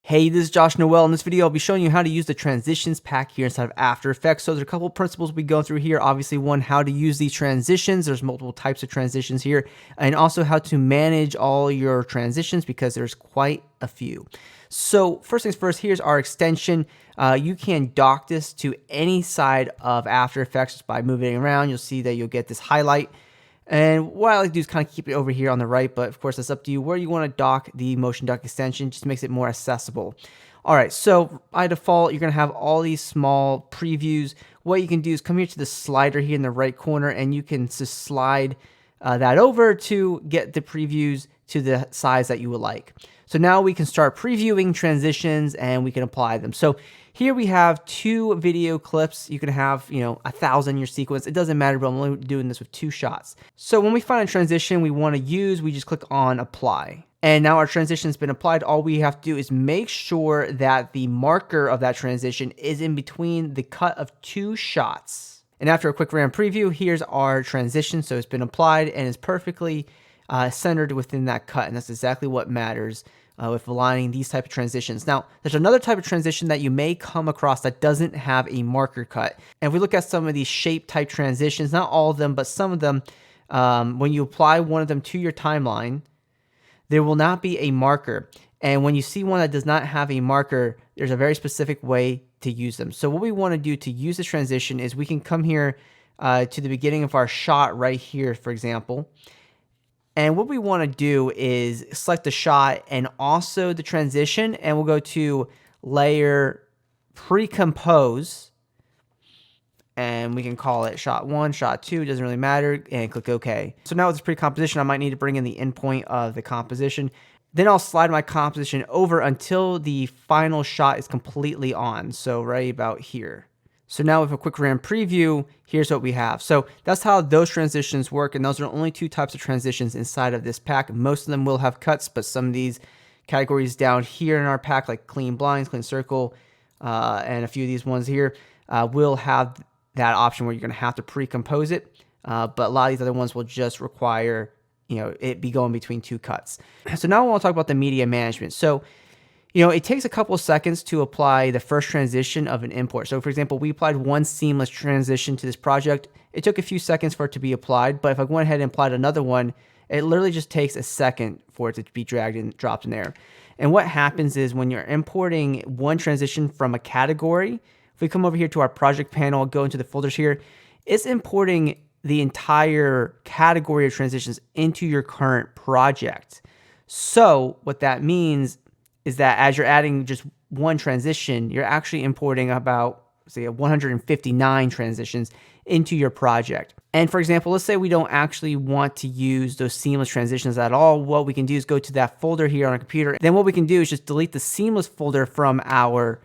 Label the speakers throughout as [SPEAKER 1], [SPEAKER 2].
[SPEAKER 1] Hey, this is Josh Noel. In this video, I'll be showing you how to use the transitions pack here inside of After Effects. So there's a couple of principles we go through here. Obviously, one, how to use these transitions. There's multiple types of transitions here, and also how to manage all your transitions because there's quite a few. So first things first, here's our extension. You can dock this to any side of After Effects just by moving it around. You'll see that you'll get this highlight. And what I like to do is kind of keep it over here on the right, but of course it's up to you where you want to dock the MotionDuck extension. Just makes it more accessible. All right, so by default, you're going to have all these small previews. What you can do is come here to the slider here in the right corner, and you can just slide that over to get the previews to the size that you would like. So now we can start previewing transitions and we can apply them. So here we have 2 video clips. You can have, 1,000 in your sequence. It doesn't matter, but I'm only doing this with 2 shots. So when we find a transition we want to use, we just click on apply. And now our transition has been applied. All we have to do is make sure that the marker of that transition is in between the cut of 2 shots. And after a quick RAM preview, here's our transition. So it's been applied and is perfectly centered within that cut. And that's exactly what matters with aligning these type of transitions. Now, there's another type of transition that you may come across that doesn't have a marker cut. And if we look at some of these shape type transitions, not all of them, but some of them, when you apply one of them to your timeline, there will not be a marker. And when you see one that does not have a marker, there's a very specific way to use them. So what we want to do to use this transition is we can come here to the beginning of our shot right here, for example. And what we want to do is select the shot and also the transition, and we'll go to layer pre-compose, and we can call it shot 1, shot 2, doesn't really matter, and click OK. So now with this pre-composition, I might need to bring in the endpoint of the composition. Then I'll slide my composition over until the final shot is completely on, so right about here. So now with a quick RAM preview, here's what we have. So that's how those transitions work, and those are only 2 types of transitions inside of this pack. Most of them will have cuts, but some of these categories down here in our pack, like clean blinds, clean circle, and a few of these ones here, will have that option where you're going to have to pre-compose it. But a lot of these other ones will just require, it be going between 2 cuts. So now I want to talk about the media management. So it takes a couple of seconds to apply the first transition of an import. So for example, we applied one seamless transition to this project. It took a few seconds for it to be applied, but if I went ahead and applied another one, it literally just takes a second for it to be dragged and dropped in there. And what happens is when you're importing one transition from a category, if we come over here to our project panel, go into the folders here, it's importing the entire category of transitions into your current project. So what that means is that as you're adding just one transition, you're actually importing about, say, 159 transitions into your project. And for example, let's say we don't actually want to use those seamless transitions at all. What we can do is go to that folder here on our computer. Then what we can do is just delete the seamless folder from our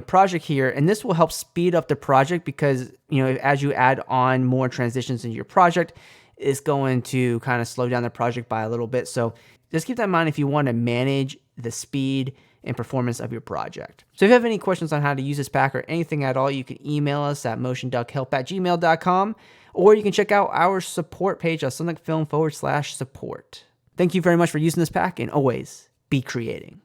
[SPEAKER 1] project here, and this will help speed up the project because as you add on more transitions into your project, it's going to kind of slow down the project by a little bit. So just keep that in mind if you want to manage the speed and performance of your project. So if you have any questions on how to use this pack or anything at all, you can email us at motionduckhelp@gmail.com, or you can check out our support page at SunduckFilm.com/support. Thank you very much for using this pack, and always be creating.